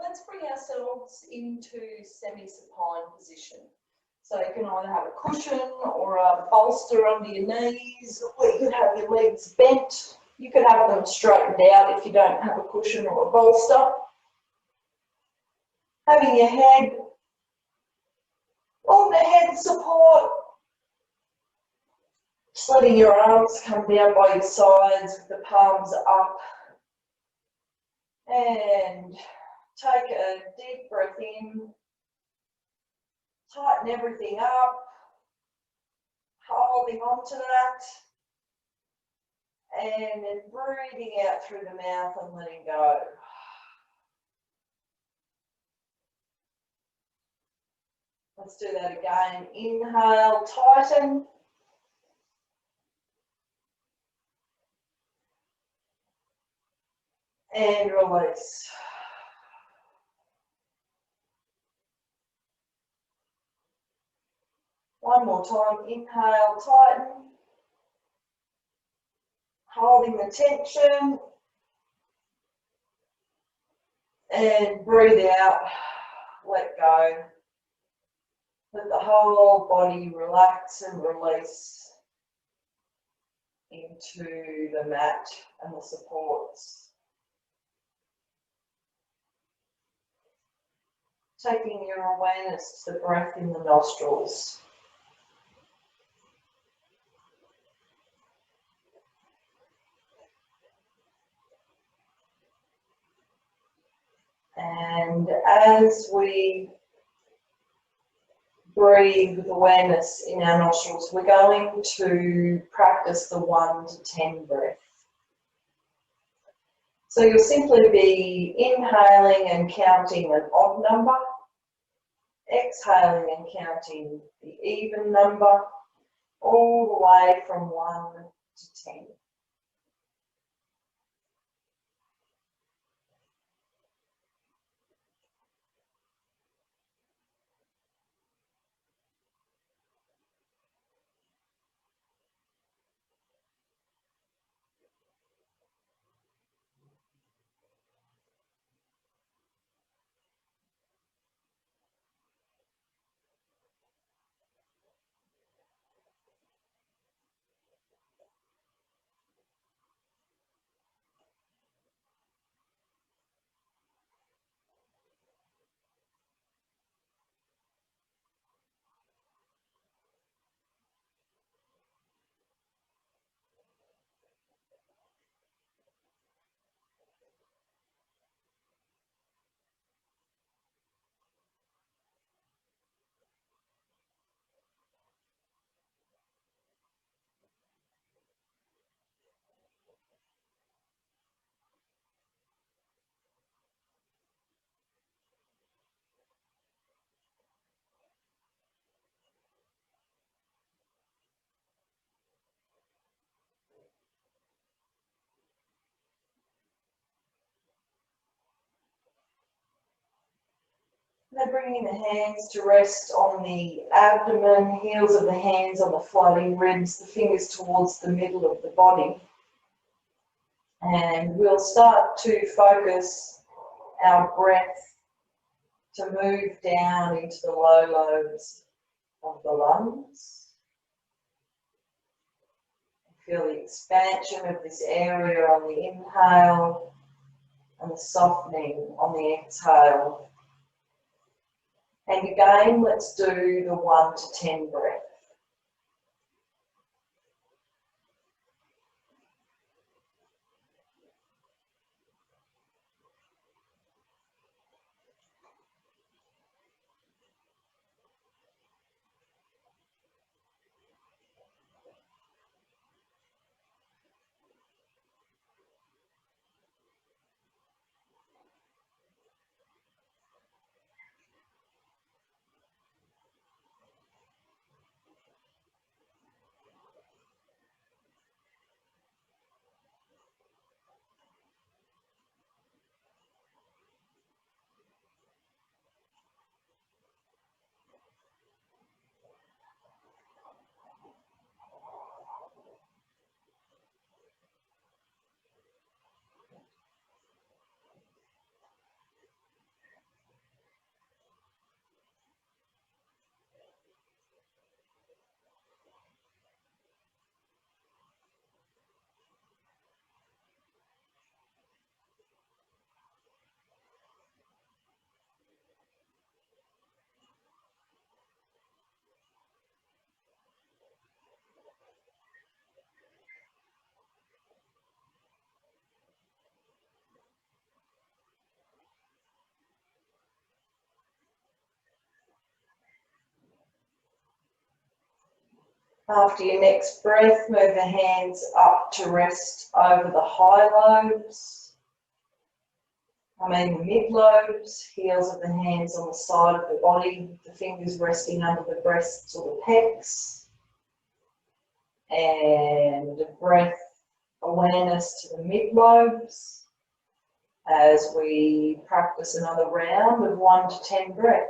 let's bring ourselves into semi-supine position. So you can either have a cushion or a bolster under your knees, or you could have your legs bent. You could have them straightened out if you don't have a cushion or a bolster. Having your head on the head support, just letting your arms come down by your sides with the palms up. And take a deep breath in, tighten everything up, holding on to that, and then breathing out through the mouth and letting go. Let's do that again. Inhale, tighten. And release. One more time. Inhale, tighten. Holding the tension. And breathe out. Let go. Let the whole body relax and release into the mat and the supports. Taking your awareness to the breath in the nostrils. And as we breathe with awareness in our nostrils, we're going to practice the 1 to 10 breath. So you'll simply be inhaling and counting an odd number, exhaling and counting the even number, all the way from 1 to 10. Now bringing the hands to rest on the abdomen, heels of the hands on the floating ribs, the fingers towards the middle of the body. And we'll start to focus our breath to move down into the low lobes of the lungs. Feel the expansion of this area on the inhale and the softening on the exhale. And again, let's do the 1 to 10 breath. After your next breath, move the hands up to rest over the high lobes. The mid lobes, heels of the hands on the side of the body, the fingers resting under the breasts or the pecs. And breath awareness to the mid lobes as we practice another round of 1 to 10 breaths.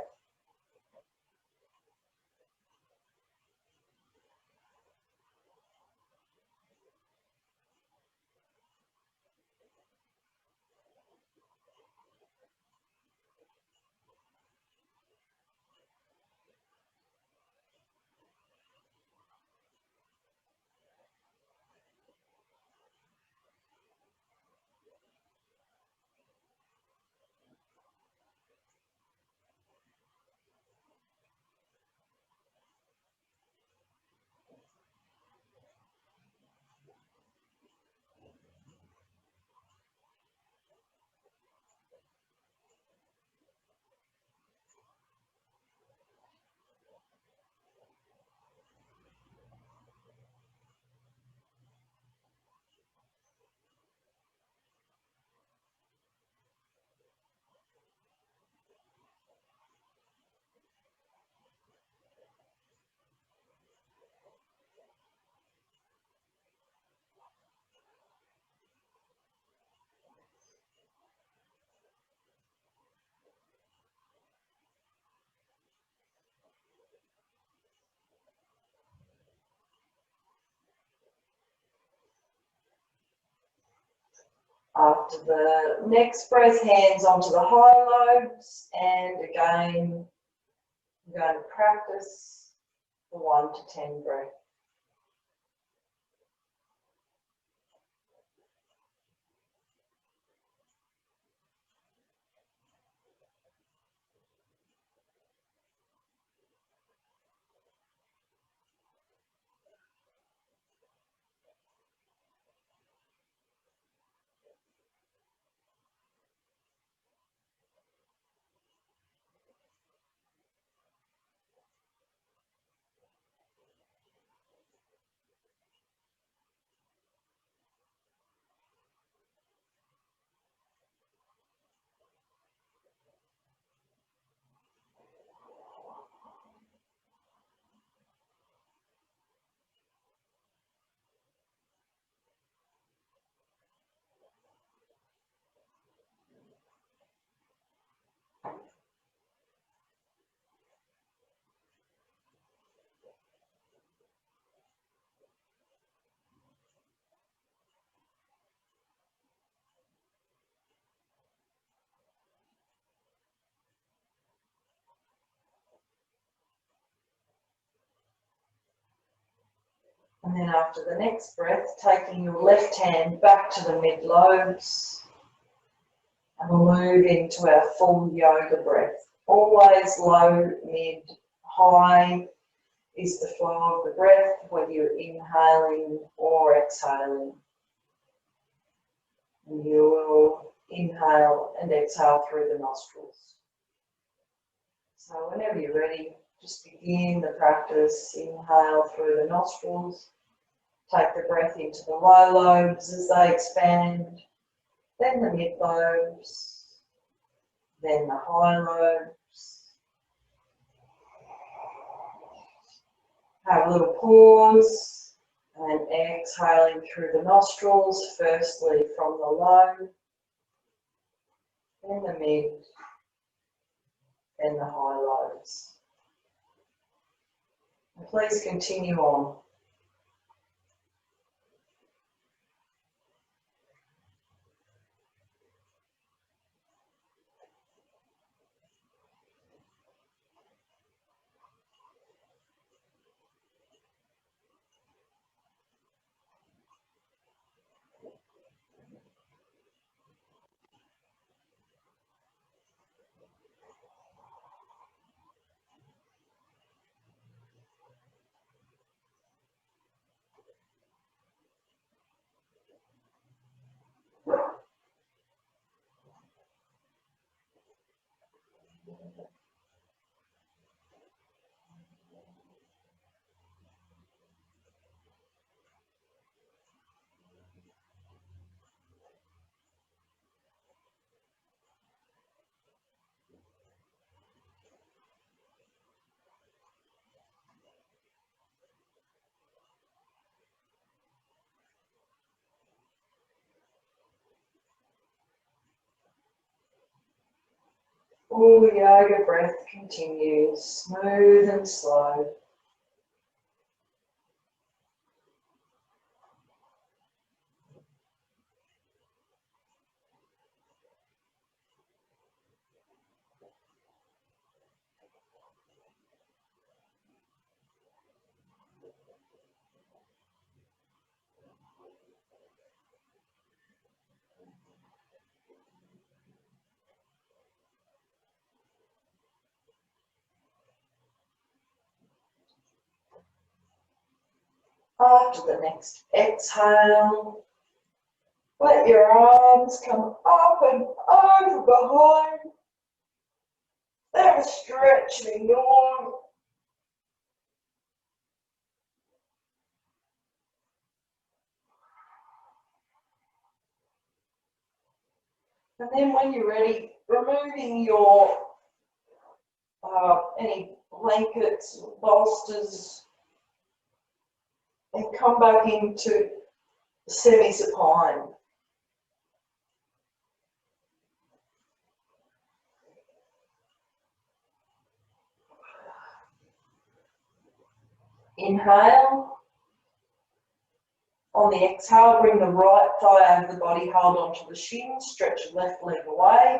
After the next breath, hands onto the high lobes, and again, I'm going to practice the 1 to 10 breath. And then after the next breath, taking your left hand back to the mid lobes, and we'll move into our full yoga breath. Always low, mid, high is the flow of the breath, whether you're inhaling or exhaling. And you will inhale and exhale through the nostrils. So whenever you're ready, just begin the practice. Inhale through the nostrils. Take the breath into the low lobes as they expand, then the mid lobes, then the high lobes. Have a little pause and exhaling through the nostrils, firstly from the low, then the mid, then the high lobes. And please continue on. Full yoga breath continues, smooth and slow. After the next exhale, let your arms come up and over behind. Have a stretch and yawn. And then when you're ready, removing your any blankets, bolsters, and come back into semi-supine. Inhale. On the exhale, bring the right thigh over the body, hold onto the shin, stretch the left leg away.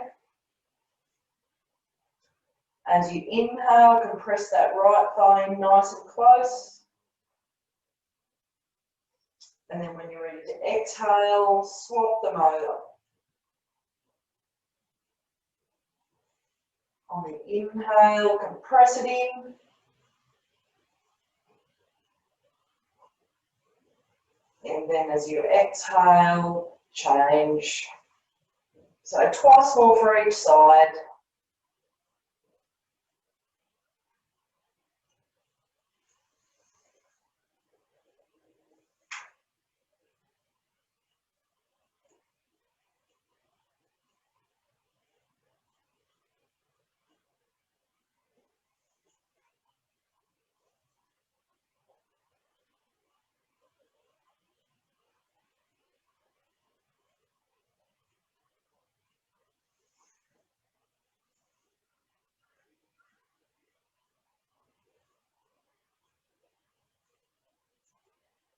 As you inhale, compress that right thigh in nice and close. And then when you're ready to exhale, swap them over. On the inhale, compress it in. And then as you exhale, change. So twice more for each side.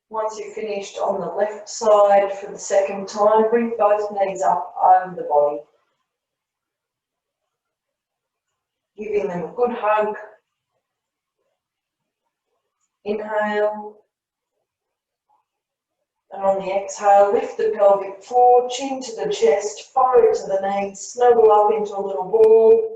Once you've finished on the left side for the second time, bring both knees up over the body. Giving them a good hug. Inhale. And on the exhale, lift the pelvic floor, chin to the chest, forehead to the knees, snuggle up into a little ball.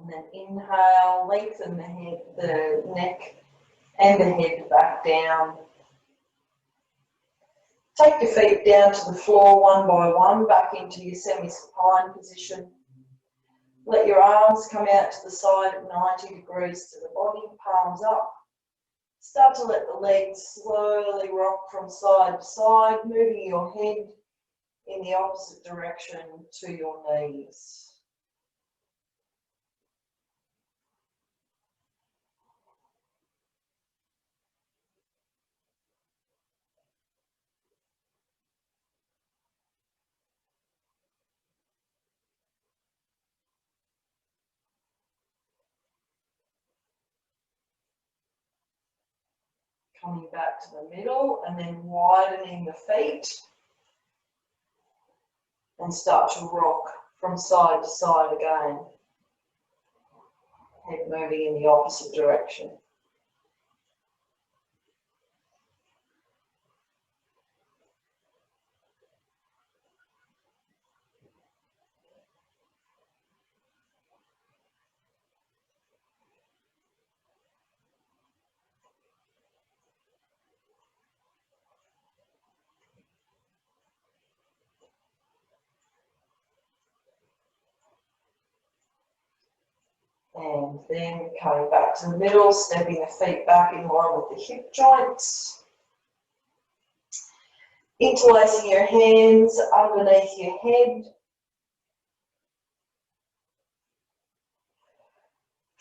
And then inhale, lengthen the head, the neck and the head back down. Take your feet down to the floor one by one, back into your semi-supine position. Let your arms come out to the side at 90 degrees to the body, palms up. Start to let the legs slowly rock from side to side, moving your head in the opposite direction to your knees. Coming back to the middle and then widening the feet and start to rock from side to side again. Head moving in the opposite direction. And then coming back to the middle, stepping the feet back in line with the hip joints. Interlacing your hands underneath your head.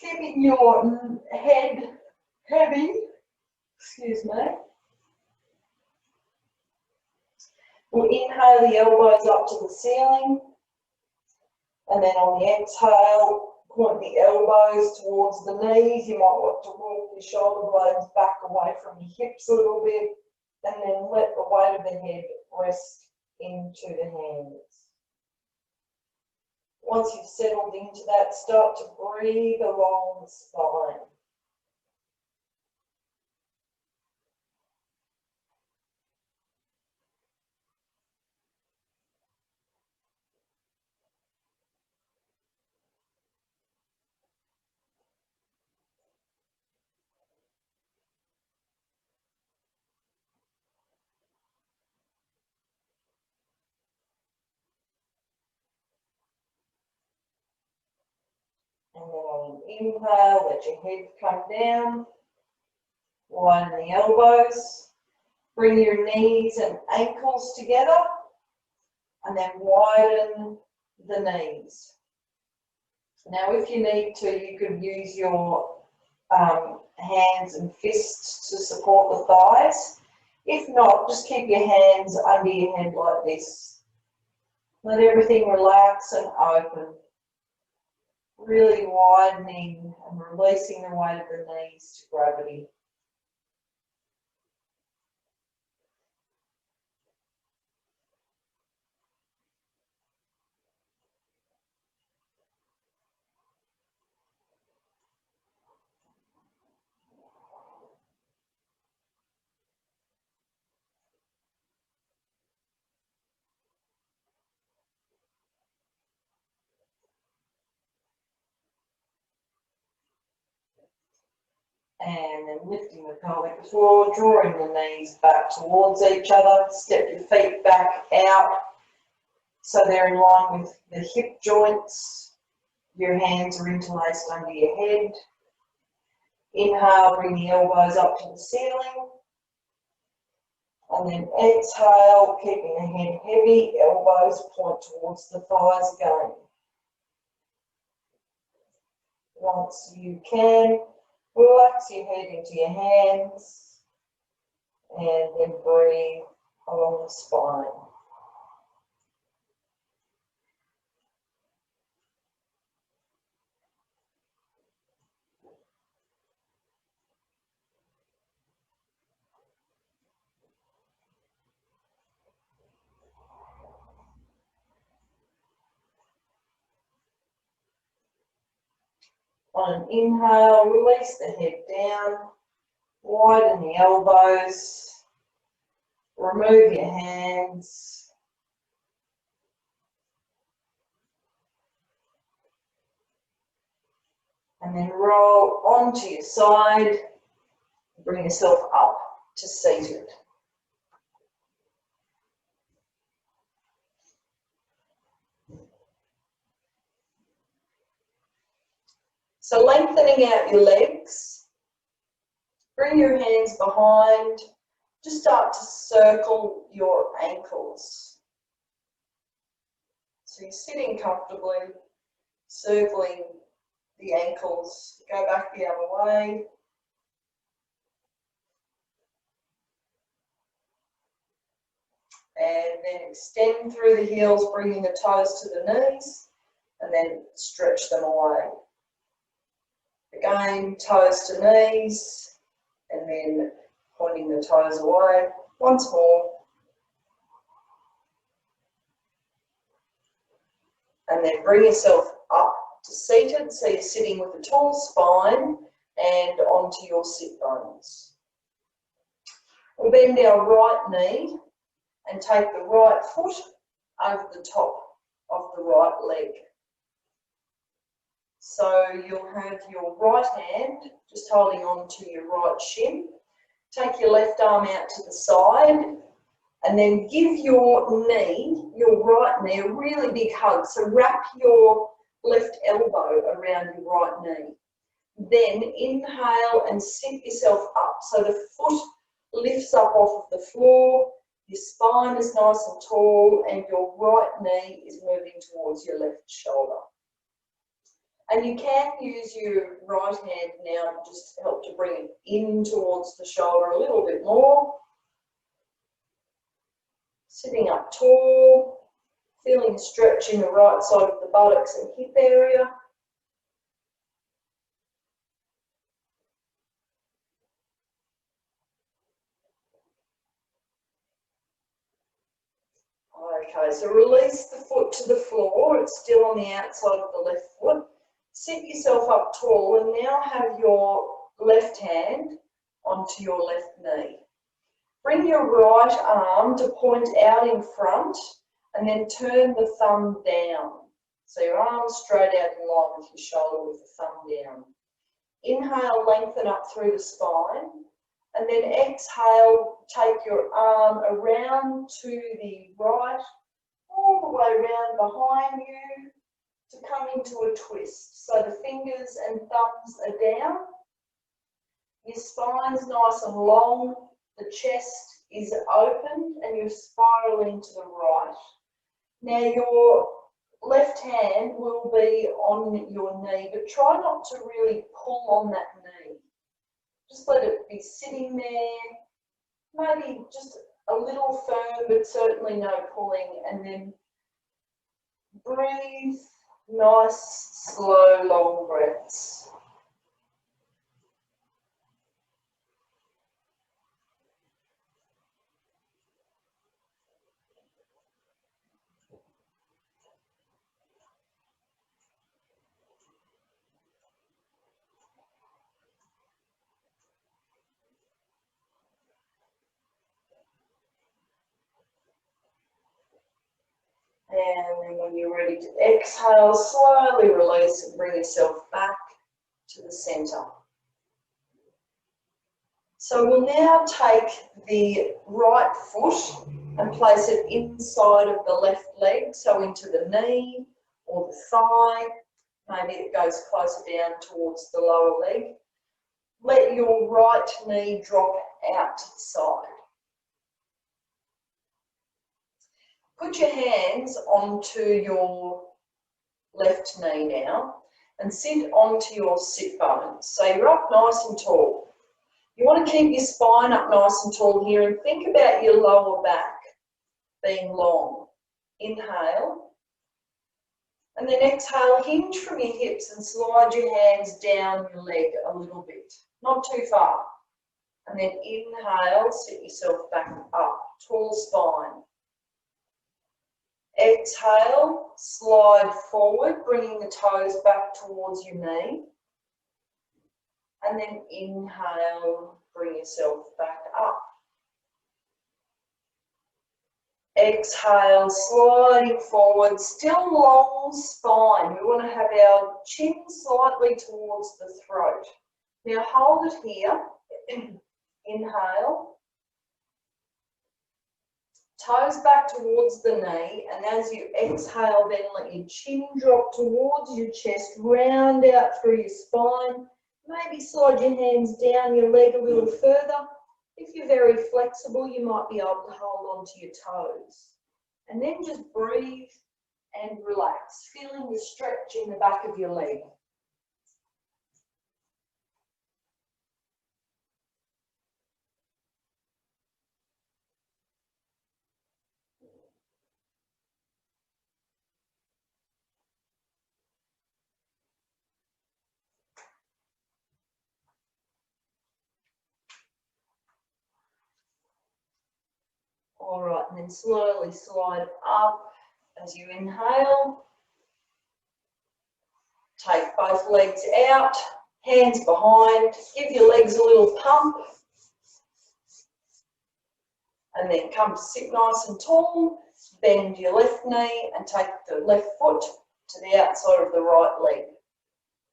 Keeping your head heavy, excuse me. We'll inhale the elbows up to the ceiling, and then on the exhale, point the elbows towards the knees. You might want to walk your shoulder blades back away from your hips a little bit, and then let the weight of the head rest into the hands. Once you've settled into that, start to breathe along the spine. And then on an inhale, let your head come down, widen the elbows, bring your knees and ankles together, and then widen the knees. Now, if you need to, you could use your hands and fists to support the thighs. If not, just keep your hands under your head like this. Let everything relax and open. Really widening and releasing the weight of the knees to gravity. And then lifting the pelvic floor, drawing the knees back towards each other. Step your feet back out so they're in line with the hip joints. Your hands are interlaced under your head. Inhale, bring the elbows up to the ceiling. And then exhale, keeping the head heavy, elbows point towards the thighs again. Once you can, relax your head into your hands and then breathe along the spine. On an inhale, release the head down, widen the elbows, remove your hands, and then roll onto your side, bring yourself up to seated. So lengthening out your legs, bring your hands behind, just start to circle your ankles. So you're sitting comfortably, circling the ankles, go back the other way. And then extend through the heels, bringing the toes to the knees, and then stretch them away. Again, toes to knees, and then pointing the toes away. Once more. And then bring yourself up to seated, so you're sitting with a tall spine and onto your sit bones. We'll bend our right knee and take the right foot over the top of the right leg. So you'll have your right hand just holding on to your right shin. Take your left arm out to the side and then give your knee, your right knee, a really big hug. So wrap your left elbow around your right knee. Then inhale and sit yourself up so the foot lifts up off of the floor, your spine is nice and tall, and your right knee is moving towards your left shoulder. And you can use your right hand now to just help to bring it in towards the shoulder a little bit more. Sitting up tall, feeling a stretch in the right side of the buttocks and hip area. Okay, so release the foot to the floor. It's still on the outside of the left foot. Sit yourself up tall and now have your left hand onto your left knee. Bring your right arm to point out in front and then turn the thumb down. So your arm straight out in line with your shoulder with the thumb down. Inhale, lengthen up through the spine. And then exhale, take your arm around to the right, all the way around behind you to come into a twist. So the fingers and thumbs are down. Your spine's nice and long. The chest is open and you're spiraling to the right. Now your left hand will be on your knee, but try not to really pull on that knee. Just let it be sitting there, maybe just a little firm, but certainly no pulling. And then breathe, nice, slow, long breaths. And then when you're ready to exhale, slowly release and bring yourself back to the centre. So we'll now take the right foot and place it inside of the left leg, so into the knee or the thigh. Maybe it goes closer down towards the lower leg. Let your right knee drop out to the side. Put your hands onto your left knee now and sit onto your sit bones. So you're up nice and tall. You want to keep your spine up nice and tall here and think about your lower back being long. Inhale. And then exhale, hinge from your hips and slide your hands down your leg a little bit, not too far. And then inhale, sit yourself back up, tall spine. Exhale, slide forward, bringing the toes back towards your knee. And then inhale, bring yourself back up. Exhale, sliding forward, still long spine. We want to have our chin slightly towards the throat. Now hold it here. Inhale. Toes back towards the knee, and as you exhale, then let your chin drop towards your chest, round out through your spine. Maybe slide your hands down your leg a little further. If you're very flexible, you might be able to hold on to your toes. And then just breathe and relax, feeling the stretch in the back of your leg. All right, and then slowly slide up as you inhale. Take both legs out, hands behind, give your legs a little pump. And then come to sit nice and tall, bend your left knee and take the left foot to the outside of the right leg.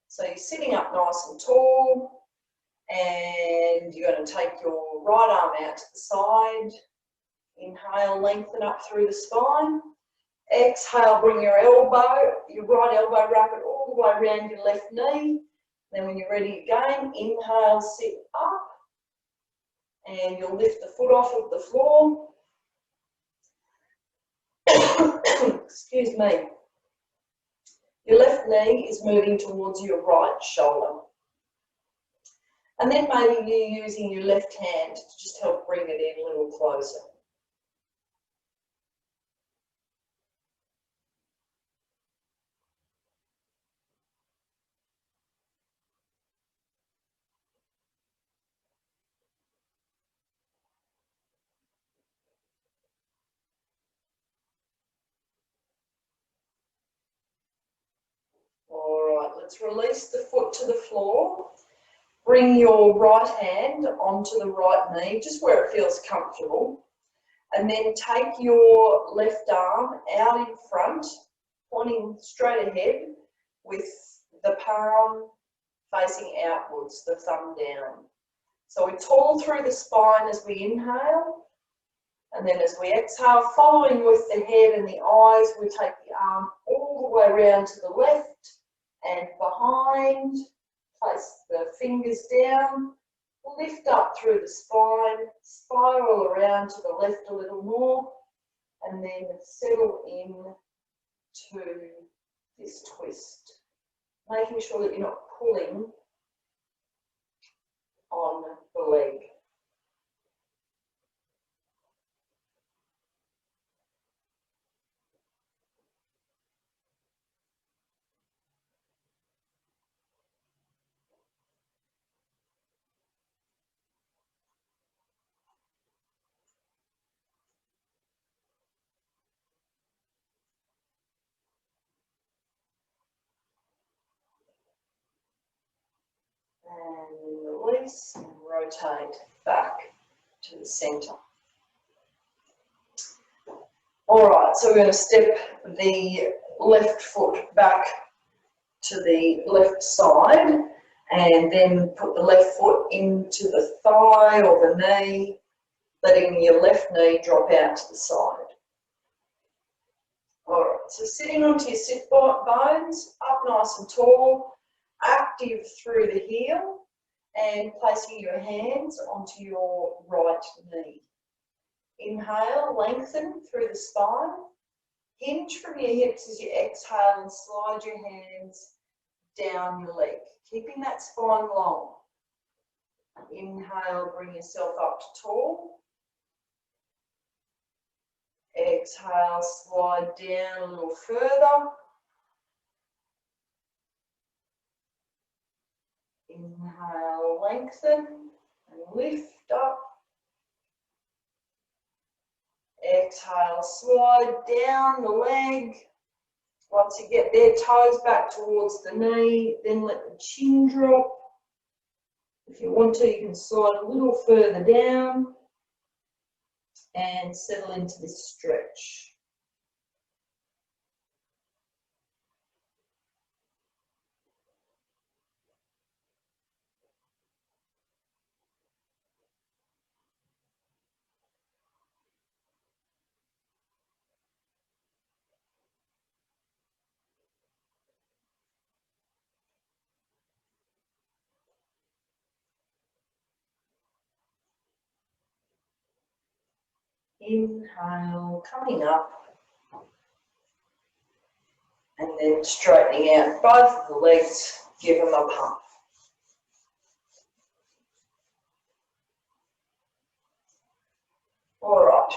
So you're sitting up nice and tall, and you're going to take your right arm out to the side. Inhale, lengthen up through the spine. Exhale, bring your right elbow, wrap it all the way around your left knee. Then when you're ready again, inhale, sit up. And you'll lift the foot off of the floor. Excuse me. Your left knee is moving towards your right shoulder. And then maybe you're using your left hand to just help bring it in a little closer. All right, let's release the foot to the floor. Bring your right hand onto the right knee, just where it feels comfortable. And then take your left arm out in front, pointing straight ahead with the palm facing outwards, the thumb down. So we're tall through the spine as we inhale, and then as we exhale, following with the head and the eyes, we take the arm all the way around to the left and behind, place the fingers down, lift up through the spine, spiral around to the left a little more, and then settle in to this twist, making sure that you're not pulling on the leg. And release and rotate back to the centre. All right, so we're going to step the left foot back to the left side and then put the left foot into the thigh or the knee, letting your left knee drop out to the side. All right, so sitting onto your sit bones, up nice and tall, active through the heel, and placing your hands onto your right knee. Inhale, lengthen through the spine. Hinge from your hips as you exhale and slide your hands down your leg, keeping that spine long. Inhale, bring yourself up to tall. Exhale, slide down a little further. Inhale, lengthen and lift up. Exhale, slide down the leg. Once you get there, toes back towards the knee, then let the chin drop. If you want to, you can slide a little further down and settle into this stretch. Inhale, coming up, and then straightening out both of the legs, give them a pump. All right,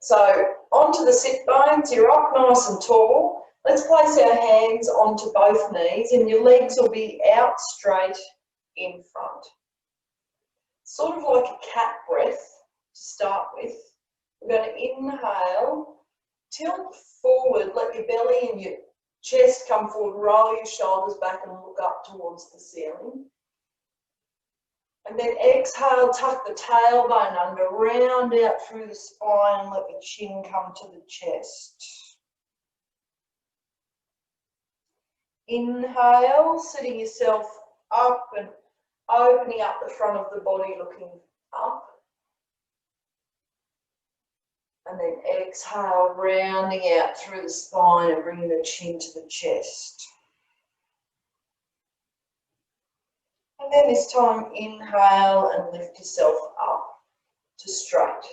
so onto the sit bones, you're up nice and tall. Let's place our hands onto both knees and your legs will be out straight in front. Sort of like a cat breath to start with. We're going to inhale, tilt forward, let your belly and your chest come forward, roll your shoulders back and look up towards the ceiling. And then exhale, tuck the tailbone under, round out through the spine and let the chin come to the chest. Inhale, sitting yourself up and opening up the front of the body, looking up. And then exhale, rounding out through the spine and bringing the chin to the chest. And then this time, inhale and lift yourself up to straight.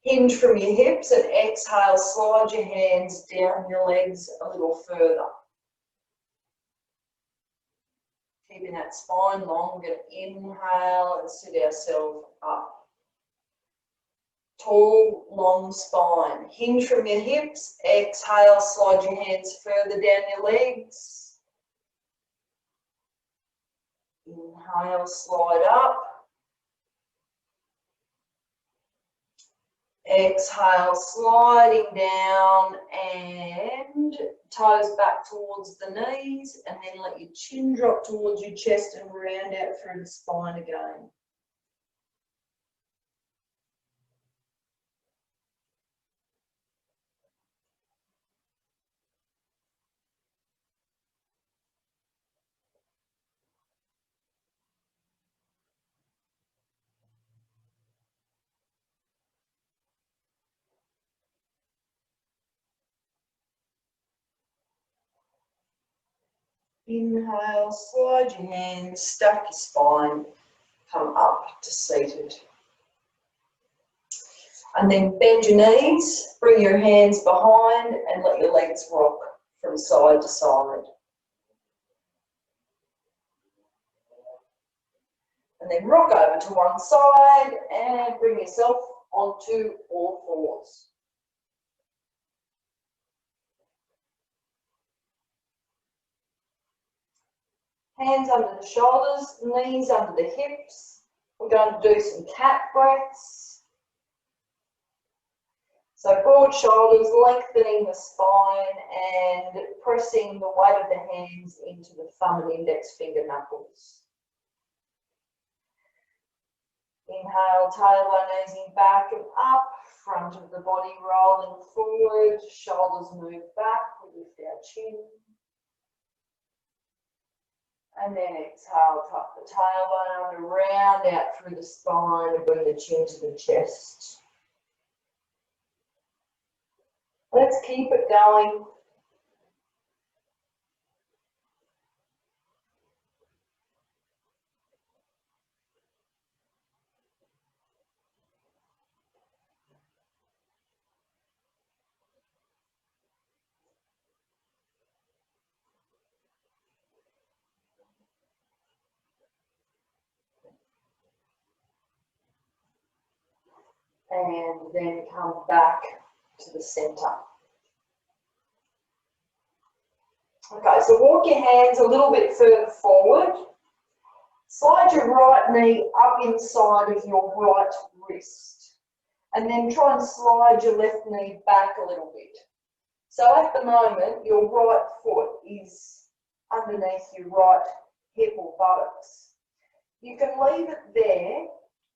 Hinge from your hips and exhale, slide your hands down your legs a little further. Keeping that spine long, we're going to inhale and sit ourselves up. Tall, long spine. Hinge from your hips, exhale, slide your hands further down your legs. Inhale, slide up. Exhale, sliding down and toes back towards the knees, and then let your chin drop towards your chest and round out through the spine again. Inhale, slide your hands, stack your spine, come up to seated. And then bend your knees, bring your hands behind and let your legs rock from side to side. And then rock over to one side and bring yourself onto all fours. Hands under the shoulders, knees under the hips. We're going to do some cat breaths. So broad shoulders, lengthening the spine and pressing the weight of the hands into the thumb and index finger knuckles. Inhale, tailbone easing back and up, front of the body rolling forward, shoulders move back, we lift our chin. And then exhale, tuck the tailbone under, round out through the spine and bring the chin to the chest. Let's keep it going. And then come back to the center. Okay, so walk your hands a little bit further forward. Slide your right knee up inside of your right wrist. And then try and slide your left knee back a little bit. So at the moment, your right foot is underneath your right hip or buttocks. You can leave it there,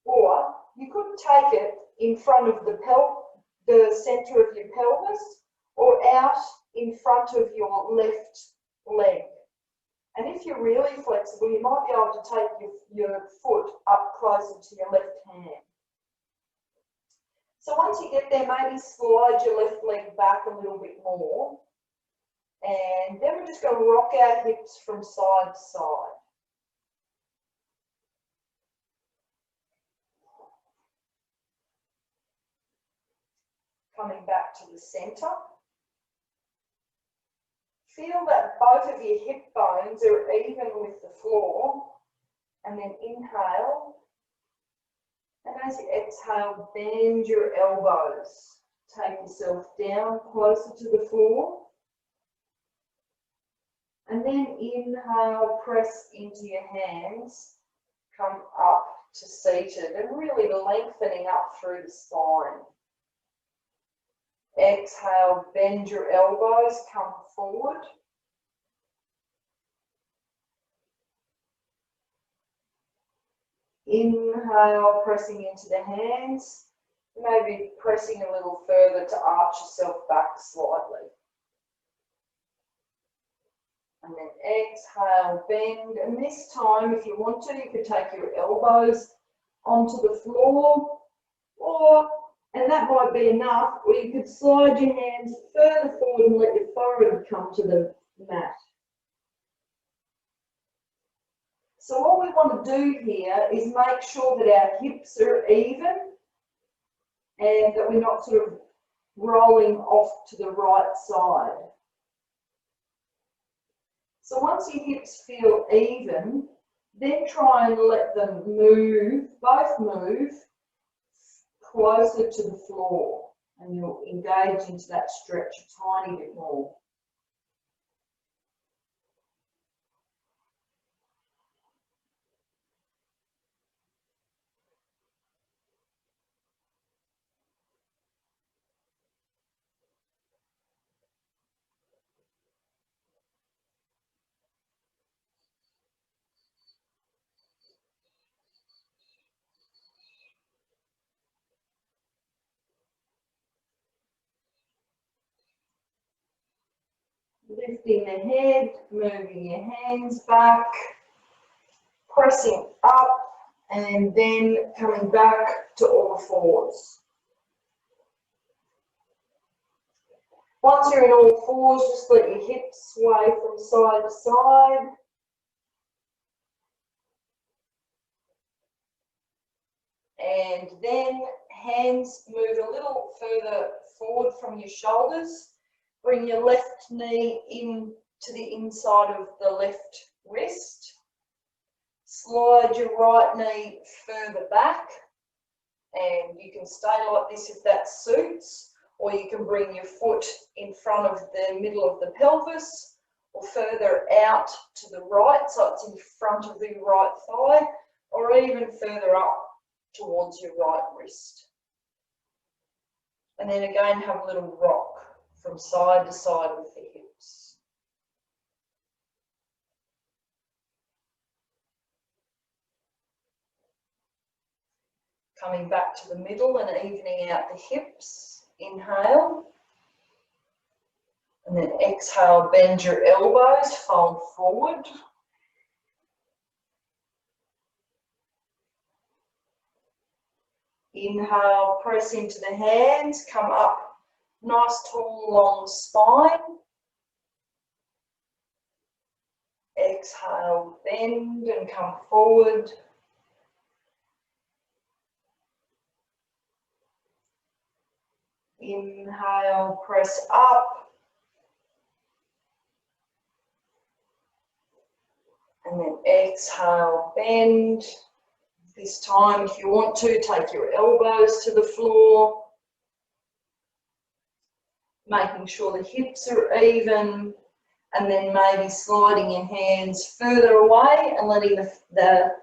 or you could take it in front of the center of your pelvis, or out in front of your left leg. And if you're really flexible, you might be able to take your foot up closer to your left hand. So once you get there, maybe slide your left leg back a little bit more. And then we're just going to rock our hips from side to side. Coming back to the center. Feel that both of your hip bones are even with the floor. And then inhale. And as you exhale, bend your elbows. Take yourself down closer to the floor. And then inhale, press into your hands. Come up to seated and really lengthening up through the spine. Exhale, bend your elbows, come forward. Inhale, pressing into the hands. Maybe pressing a little further to arch yourself back slightly. And then exhale, bend. And this time, if you want to, you could take your elbows onto the floor, and that might be enough, or you could slide your hands further forward and let your forehead come to the mat. So what we want to do here is make sure that our hips are even and that we're not sort of rolling off to the right side. So once your hips feel even, then try and let them move, both move closer to the floor, and you'll engage into that stretch a tiny bit more. Lifting the head, moving your hands back, pressing up, and then coming back to all fours. Once you're in all fours, just let your hips sway from side to side. And then hands move a little further forward from your shoulders. Bring your left knee in to the inside of the left wrist. Slide your right knee further back, and you can stay like this if that suits, or you can bring your foot in front of the middle of the pelvis or further out to the right, so it's in front of the right thigh, or even further up towards your right wrist. And then again, have a little rock from side to side with the hips. Coming back to the middle and evening out the hips. Inhale. And then exhale, bend your elbows, fold forward. Inhale, press into the hands, come up, nice tall long spine. Exhale, bend and come forward. Inhale, press up. And then exhale, bend. This time, if you want to, take your elbows to the floor. Making sure the hips are even. And then maybe sliding your hands further away and letting the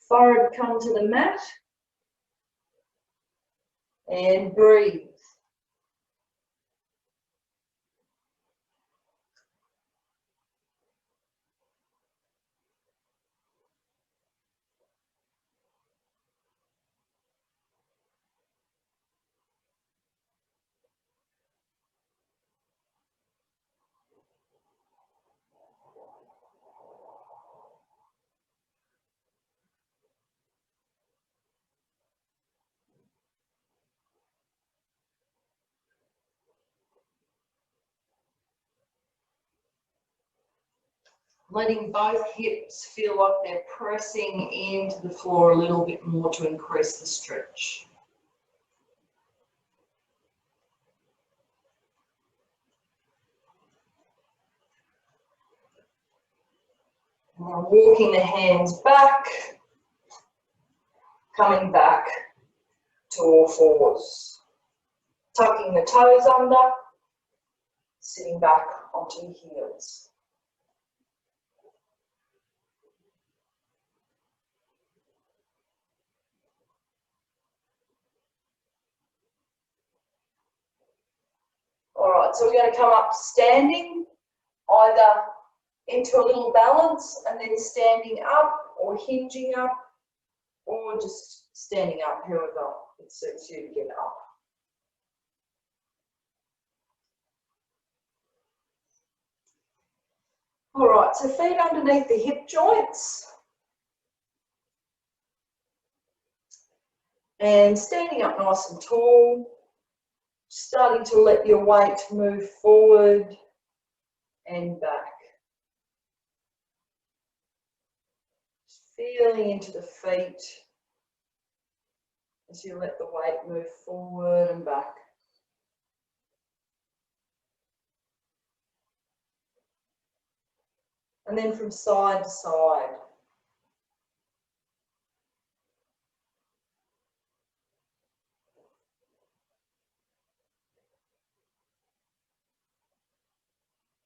forehead come to the mat. And breathe. Letting both hips feel like they're pressing into the floor a little bit more to increase the stretch. And then walking the hands back, coming back to all fours. Tucking the toes under, sitting back onto your heels. All right, so we're going to come up standing, either into a little balance and then standing up or hinging up, or just standing up, however it suits you to get up. All right, so feet underneath the hip joints. And standing up nice and tall. Starting to let your weight move forward and back. Feeling into the feet as you let the weight move forward and back. And then from side to side.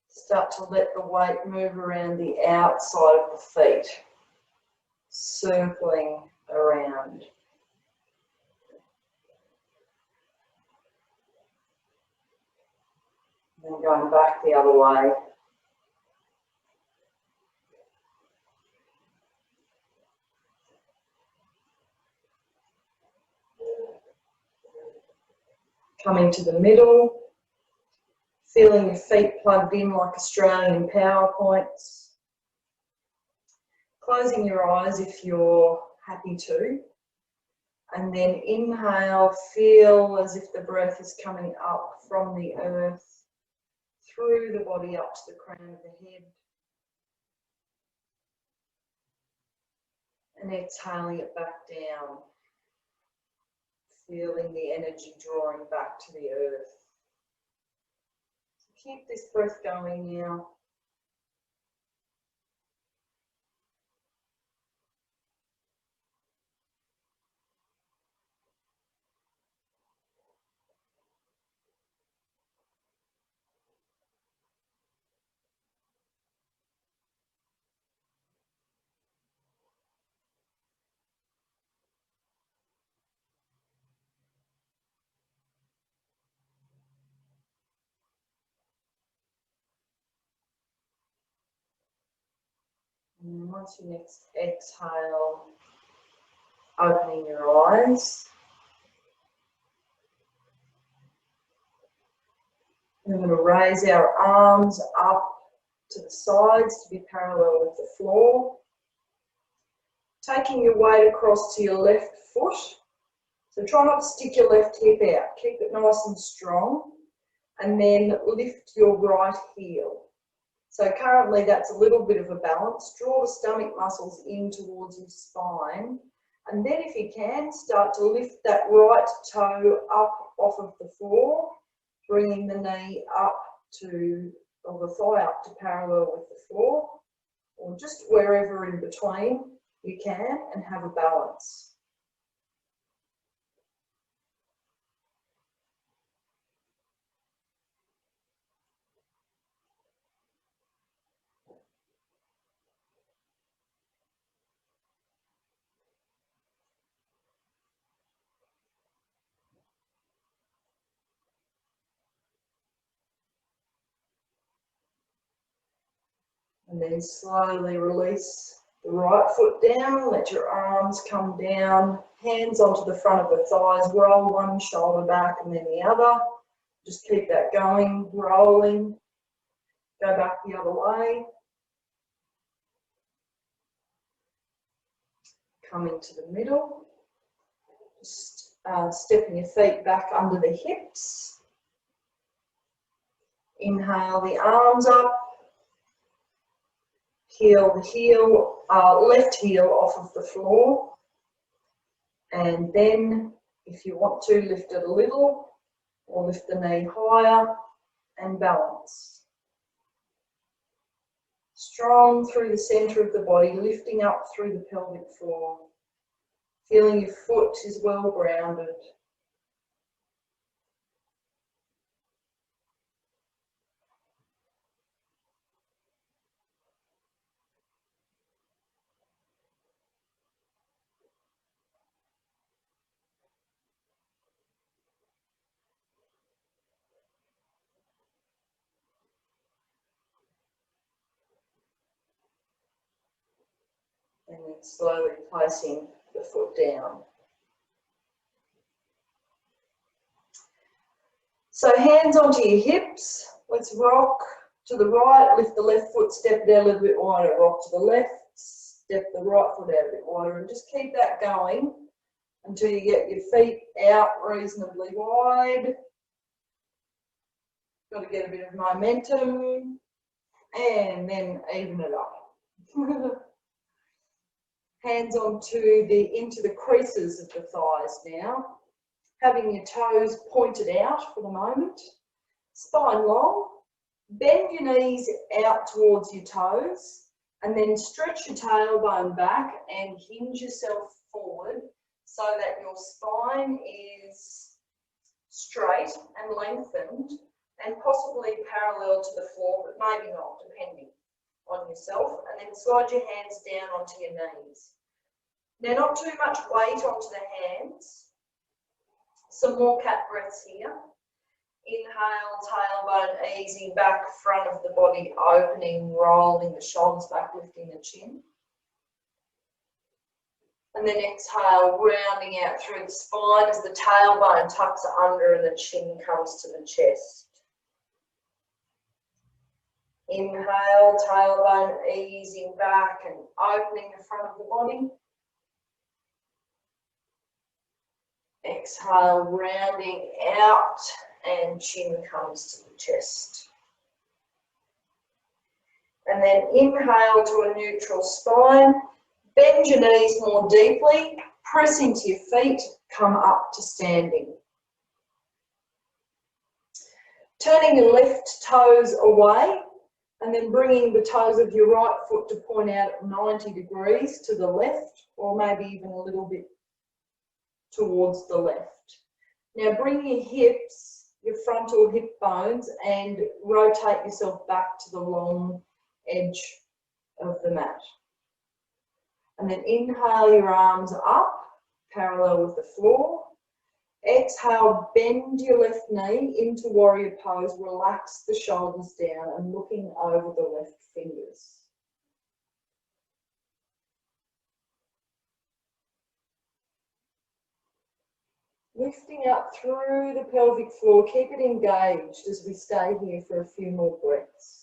Start to let the weight move around the outside of the feet, circling around. And going back the other way. Coming to the middle, feeling your feet plugged in like Australian power points. Closing your eyes if you're happy to. And then inhale, feel as if the breath is coming up from the earth, through the body up to the crown of the head. And exhaling it back down. Feeling the energy drawing back to the earth. So keep this breath going now. And once you next exhale, opening your eyes. We're going to raise our arms up to the sides to be parallel with the floor. Taking your weight across to your left foot. So try not to stick your left hip out. Keep it nice and strong. And then lift your right heel. So currently that's a little bit of a balance. Draw the stomach muscles in towards your spine. And then if you can, start to lift that right toe up off of the floor, bringing the knee up to, or the thigh up to parallel with the floor, or just wherever in between you can, and have a balance. And then slowly release the right foot down, let your arms come down, hands onto the front of the thighs, roll one shoulder back and then the other. Just keep that going, rolling, go back the other way. Coming to the middle, just stepping your feet back under the hips. Inhale the arms up. Heel the heel, left heel off of the floor, and then if you want to lift it a little or lift the knee higher and balance. Strong through the centre of the body, lifting up through the pelvic floor, feeling your foot is well grounded. And then slowly placing the foot down. So hands onto your hips. Let's rock to the right, lift the left foot, step it out a little bit wider, rock to the left, step the right foot out a bit wider, and just keep that going until you get your feet out reasonably wide. Got to get a bit of momentum, and then even it up. Hands into the creases of the thighs now. Having your toes pointed out for the moment. Spine long. Bend your knees out towards your toes and then stretch your tailbone back and hinge yourself forward so that your spine is straight and lengthened and possibly parallel to the floor, but maybe not, depending on yourself. And then slide your hands down onto your knees. Now, not too much weight onto the hands. Some more cat breaths here. Inhale, tailbone easing back, front of the body opening, rolling the shoulders back, lifting the chin. And then exhale, rounding out through the spine as the tailbone tucks under and the chin comes to the chest. Inhale, tailbone easing back and opening the front of the body. Exhale, rounding out and chin comes to the chest. And then inhale to a neutral spine. Bend your knees more deeply. Press into your feet. Come up to standing. Turning your left toes away and then bringing the toes of your right foot to point out at 90 degrees to the left, or maybe even a little bit towards the left. Now bring your hips, your frontal hip bones, and rotate yourself back to the long edge of the mat. And then inhale your arms up, parallel with the floor. Exhale, bend your left knee into warrior pose, relax the shoulders down and looking over the left fingers. Lifting up through the pelvic floor, keep it engaged as we stay here for a few more breaths.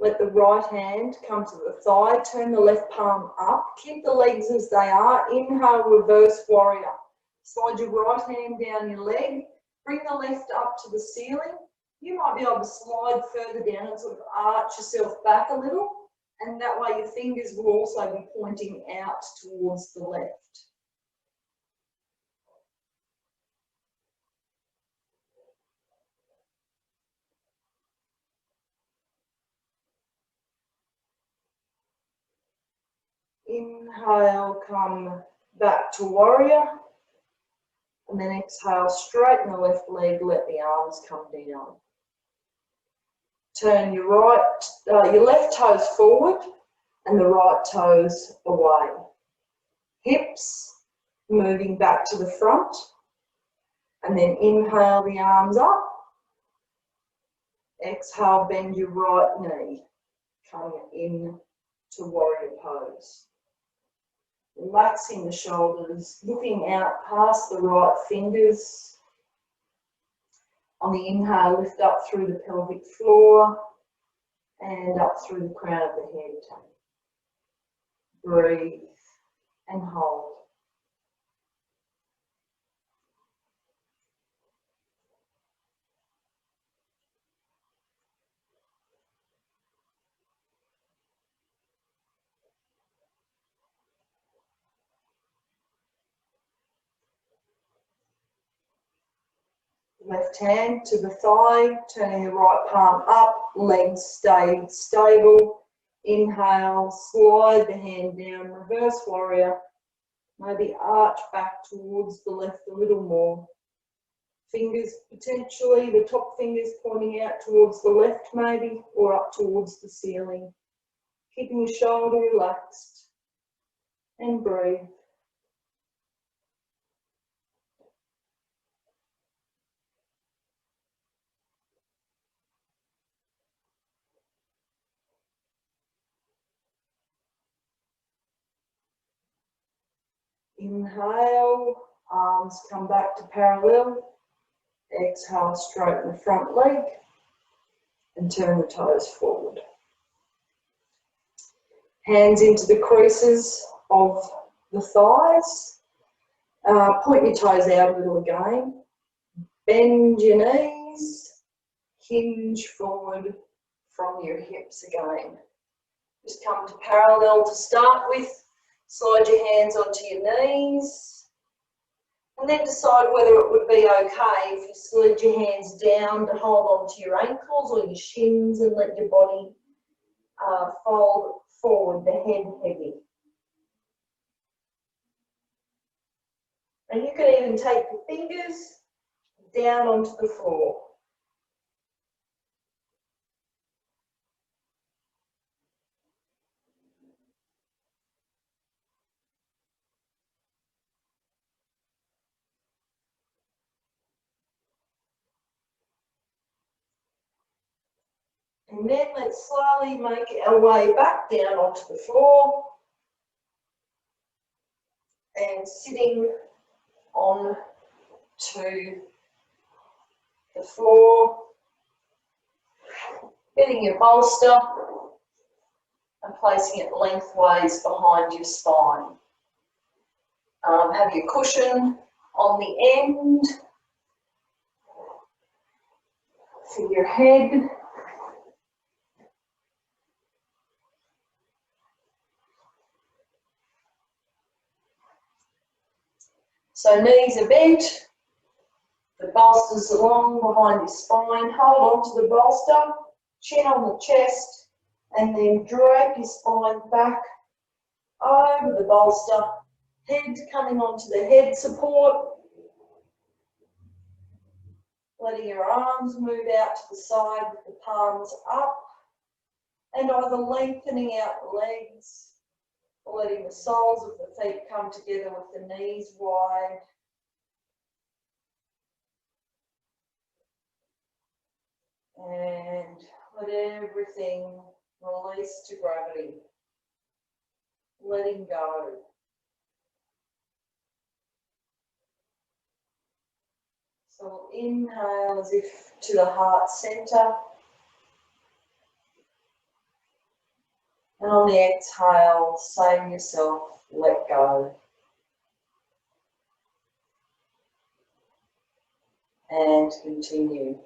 Let the right hand come to the thigh, turn the left palm up, keep the legs as they are. Inhale, reverse warrior. Slide your right hand down your leg, bring the left up to the ceiling. You might be able to slide further down and sort of arch yourself back a little, and that way your fingers will also be pointing out towards the left. Inhale, come back to warrior. And then exhale, straighten the left leg, let the arms come down. Turn your left toes forward and the right toes away. Hips moving back to the front. And then inhale the arms up. Exhale, bend your right knee. Come in to warrior pose. Relaxing the shoulders, looking out past the right fingers. On the inhale, lift up through the pelvic floor and up through the crown of the head. Breathe and hold. Left hand to the thigh, turning the right palm up, legs stay stable. Inhale, slide the hand down, reverse warrior. Maybe arch back towards the left a little more. Fingers potentially, the top fingers pointing out towards the left maybe, or up towards the ceiling. Keeping your shoulder relaxed and breathe. Inhale, arms come back to parallel. Exhale, straighten the front leg and turn the toes forward. Hands into the creases of the thighs. Point your toes out a little again. Bend your knees. Hinge forward from your hips again. Just come to parallel to start with. Slide your hands onto your knees. And then decide whether it would be okay if you slid your hands down to hold onto your ankles or your shins and let your body fold forward, the head heavy. And you can even take your fingers down onto the floor. And then let's slowly make our way back down onto the floor and sitting on to the floor, getting your bolster and placing it lengthways behind your spine. Have your cushion on the end for your head. So knees are bent, the bolster's along behind your spine. Hold on to the bolster, chin on the chest, and then drape your spine back over the bolster. Head coming onto the head support. Letting your arms move out to the side with the palms up. And either lengthening out the legs, or letting the soles of the feet come together with the knees wide. And let everything release to gravity. Letting go. So inhale as if to the heart center. And on the exhale, say to yourself, let go. And continue.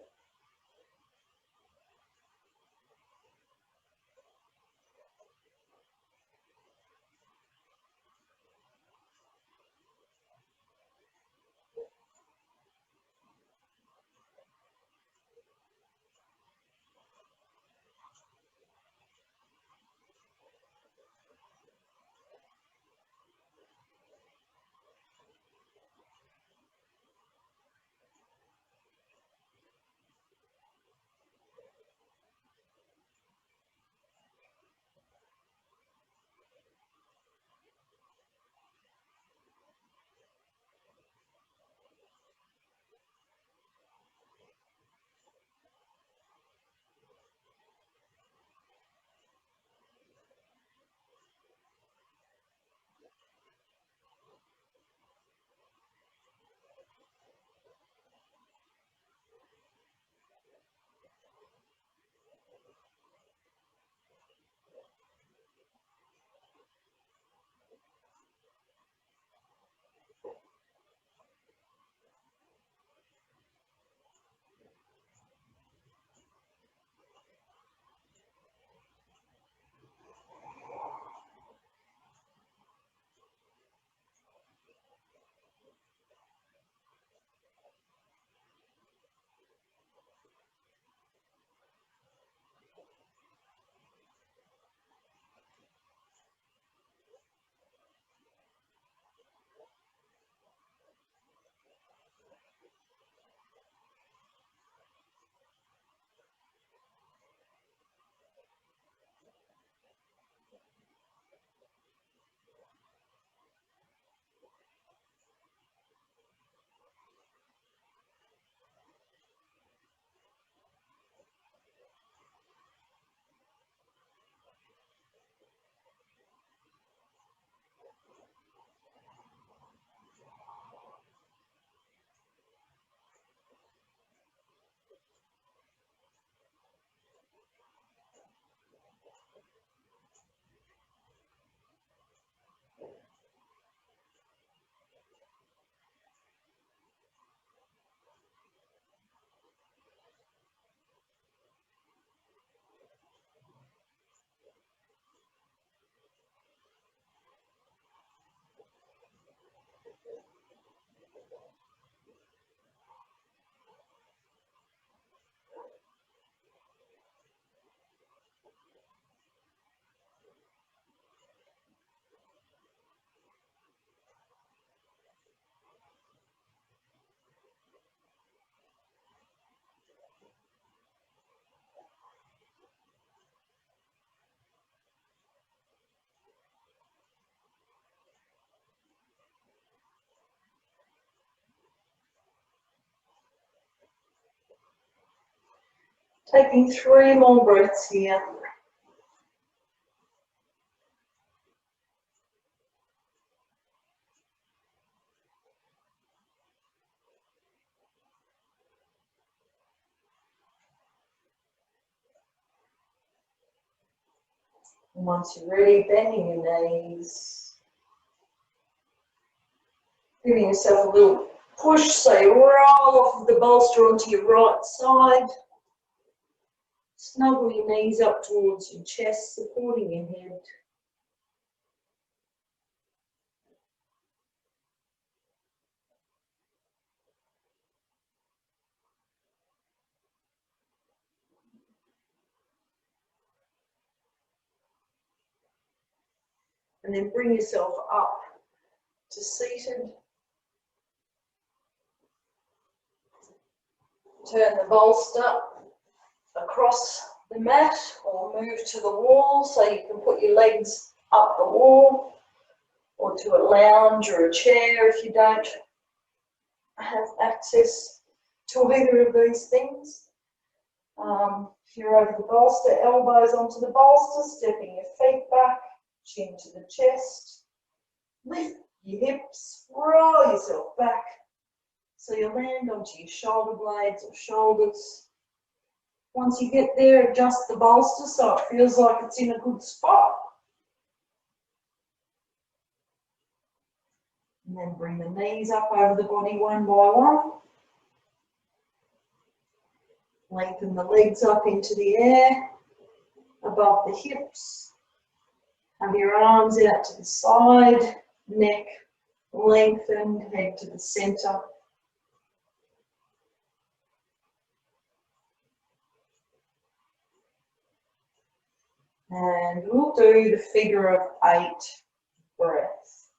Taking 3 more breaths here. And once you're ready, bending your knees. Giving yourself a little push so you roll off the bolster onto your right side. Snuggle your knees up towards your chest, supporting your head. And then bring yourself up to seated. Turn the bolster across the mat or move to the wall so you can put your legs up the wall, or to a lounge or a chair if you don't have access to either of these things. If you're over the bolster, elbows onto the bolster, stepping your feet back, chin to the chest, lift your hips, roll yourself back so you land onto your shoulder blades or shoulders. Once you get there, adjust the bolster so it feels like it's in a good spot. And then bring the knees up over the body one by one. Lengthen the legs up into the air, above the hips. Have your arms out to the side, neck lengthened, head to the center. And we'll do the figure of 8 breaths.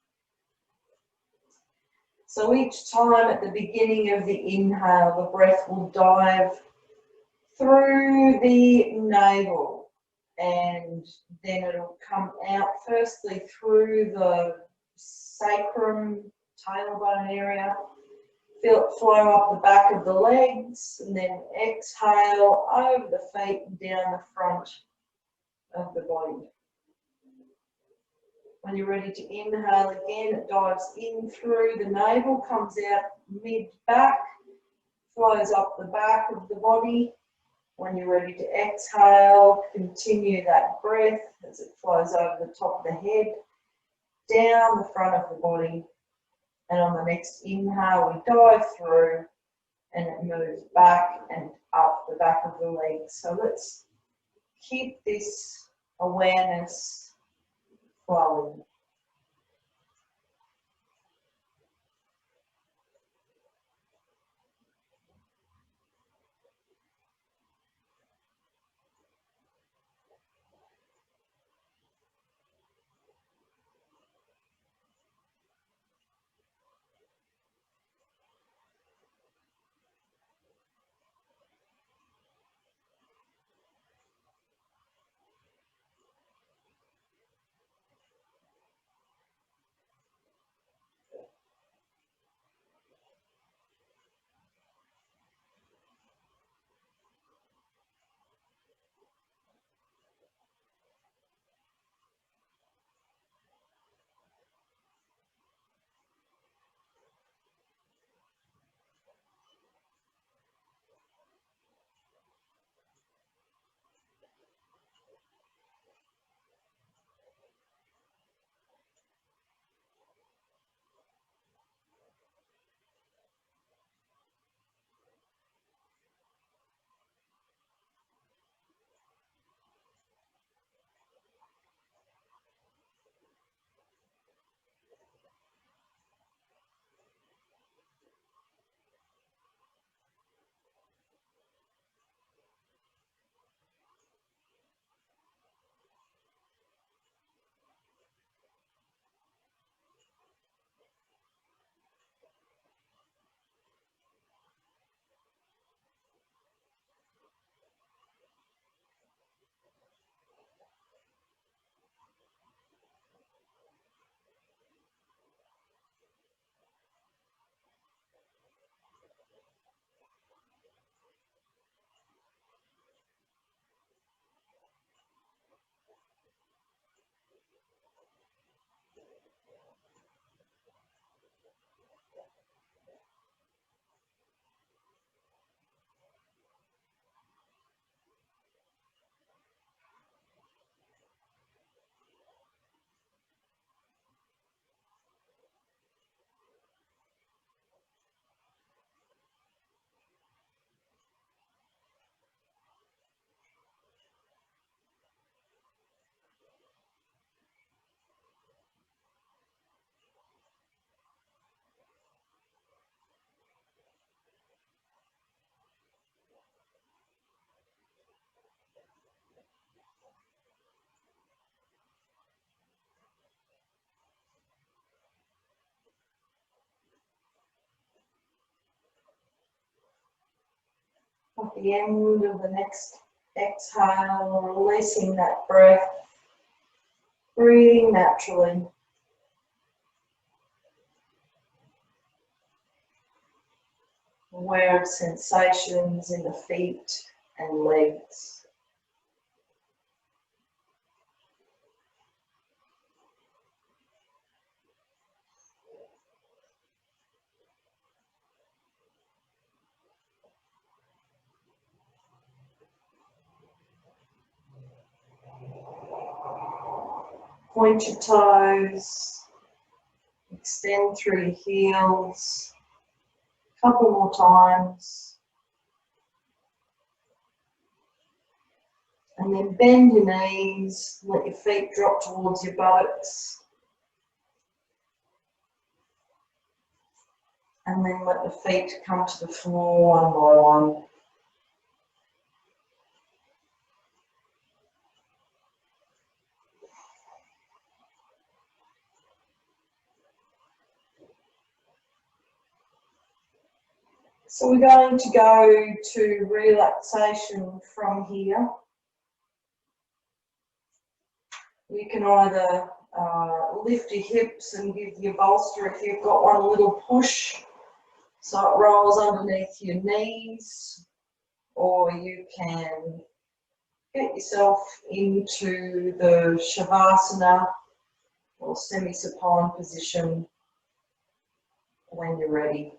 So each time at the beginning of the inhale, the breath will dive through the navel, and then it'll come out firstly through the sacrum, tailbone area, feel it flow up the back of the legs, and then exhale over the feet and down the front of the body. When you're ready to inhale again, it dives in through the navel, comes out mid-back, flows up the back of the body. When you're ready to exhale, continue that breath as it flows over the top of the head, down the front of the body. And on the next inhale, we dive through and it moves back and up the back of the legs. So let's keep this awareness flowing. At the end of the next exhale, releasing that breath, breathing naturally. Aware of sensations in the feet and legs. Point your toes, extend through your heels, a couple more times. And then bend your knees, let your feet drop towards your buttocks. And then let the feet come to the floor one by one. So we're going to go to relaxation from here. You can either lift your hips and give your bolster, if you've got one, a little push so it rolls underneath your knees, or you can get yourself into the Shavasana or semi-supine position when you're ready.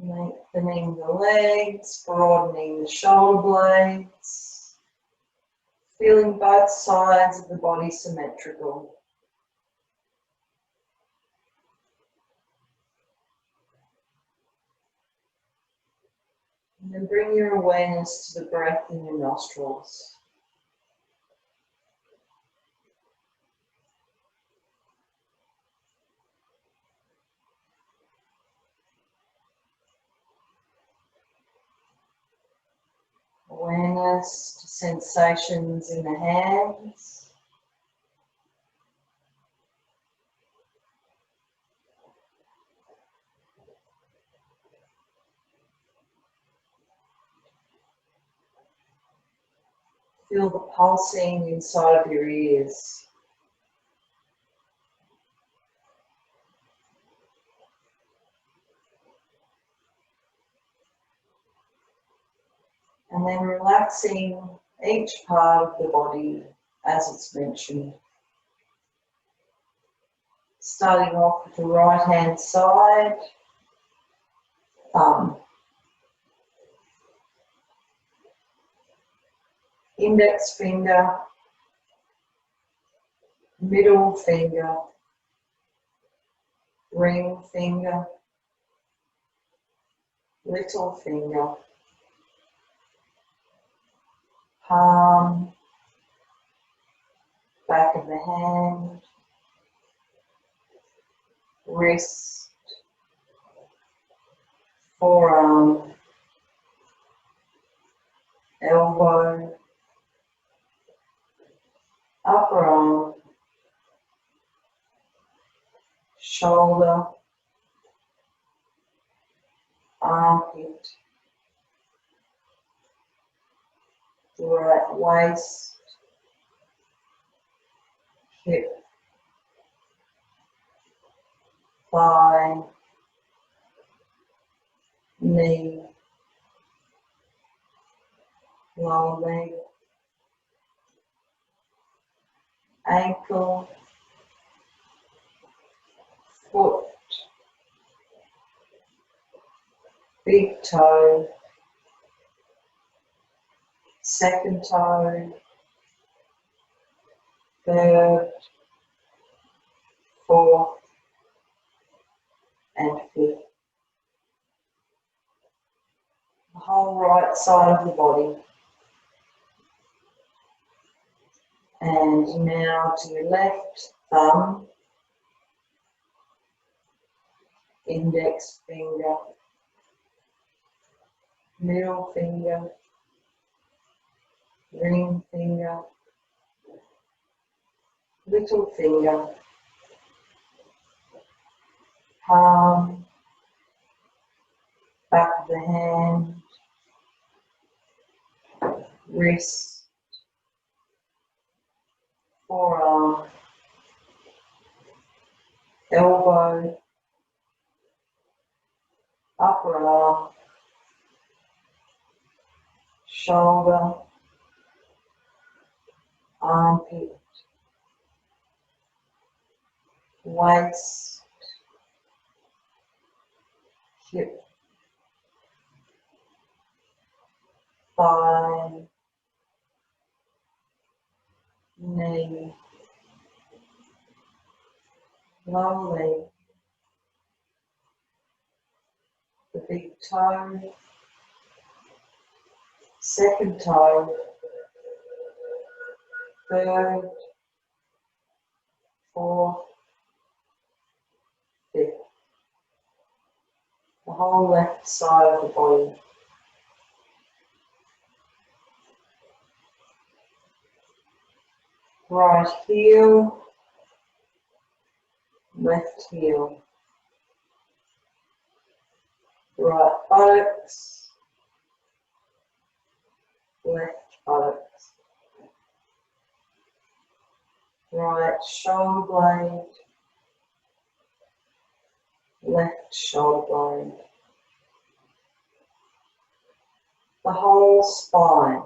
Lengthening the legs, broadening the shoulder blades, feeling both sides of the body symmetrical. And then bring your awareness to the breath in your nostrils. Awareness to sensations in the hands. Feel the pulsing inside of your ears. And then relaxing each part of the body as it's mentioned. Starting off with the right hand side, thumb. Index finger, middle finger, ring finger, little finger, palm, back of the hand, wrist, forearm, elbow, upper arm, shoulder, armpit, right waist, hip, thigh, knee, lower leg, ankle, foot, big toe, second toe, third, fourth, and fifth. The whole right side of the body. And now to your left thumb, index finger, middle finger, ring finger, little finger, palm, back of the hand, wrist, forearm, elbow, upper arm, shoulder, armpit, waist, hip, thigh, knee, lower leg, the big toe, second toe, third, fourth, fifth. The whole left side of the body. Right heel, left heel. Right buttocks, left buttocks. Right shoulder blade, left shoulder blade. The whole spine.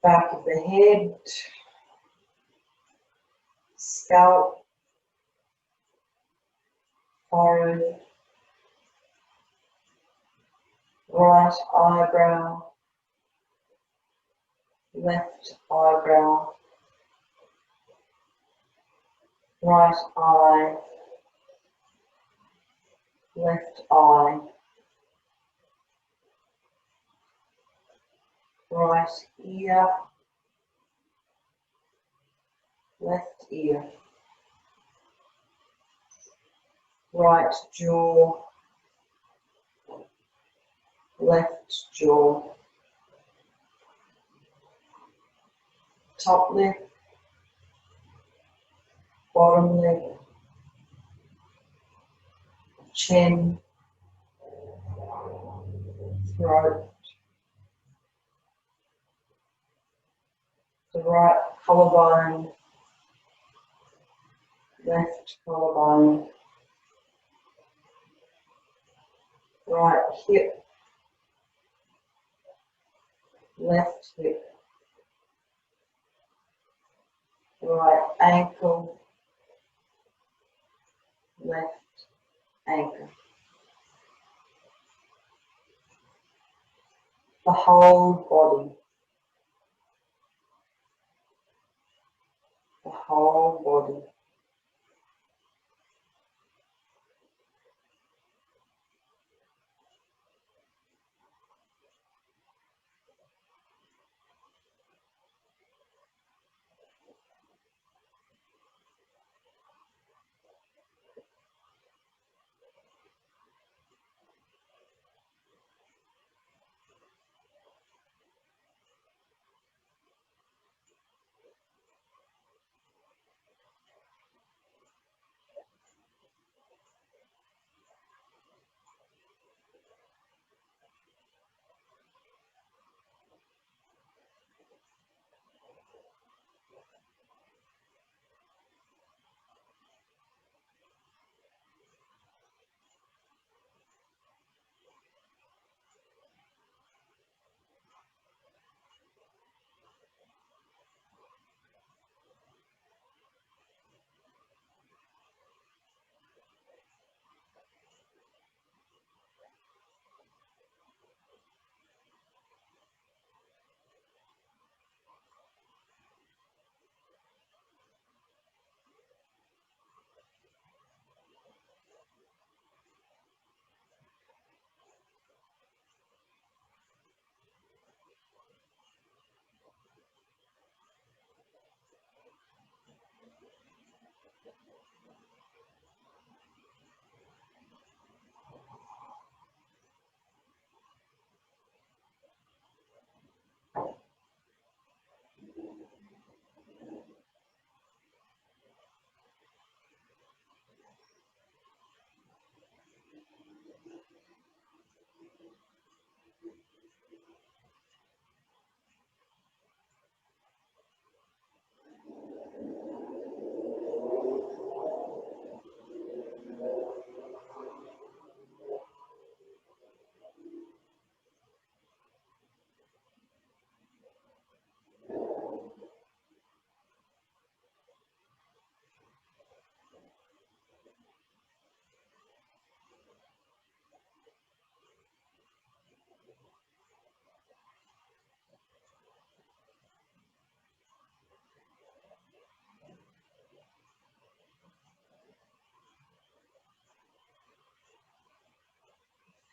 Back of the head, scalp, forehead, right eyebrow, left eyebrow, right eye, left eye, right ear, left ear, right jaw, left jaw, top lip, bottom lip, chin, throat, the right collarbone, left collarbone, right hip, left hip, right ankle, left ankle. The whole body, the whole body.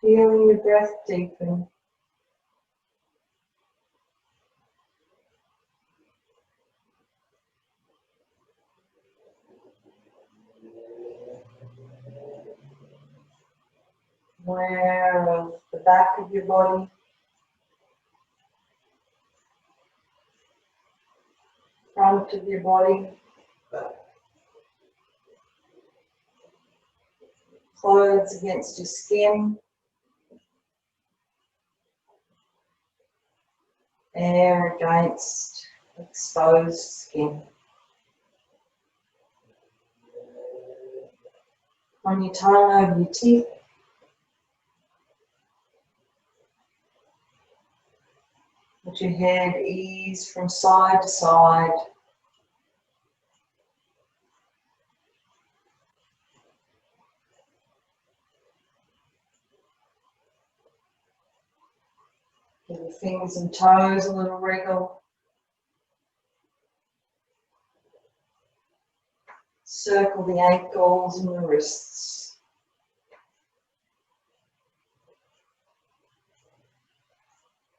Feeling your breath deepen. Aware of the back of your body. Front of your body. Clothes against your skin. Air against exposed skin. On your tongue over your teeth. Let your head ease from side to side. Give the fingers and toes a little wriggle. Circle the ankles and the wrists.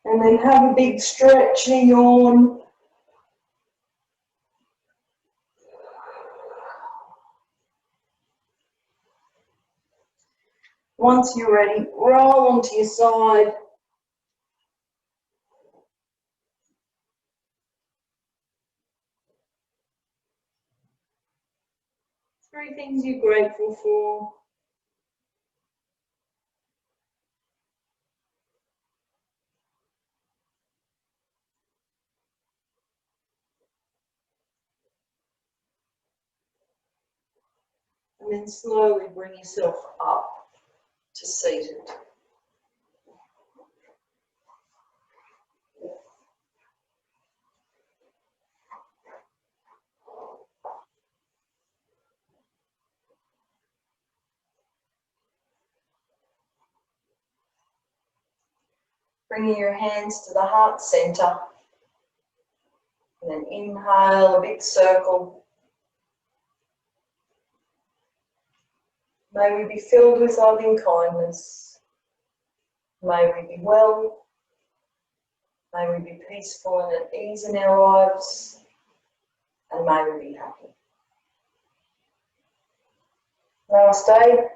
And then have a big stretch and yawn. Once you're ready, roll onto your side. Three things you're grateful for. And then slowly bring yourself up to seated. Bringing your hands to the heart center. And then inhale a big circle. May we be filled with loving kindness. May we be well. May we be peaceful and at ease in our lives. And may we be happy. Namaste.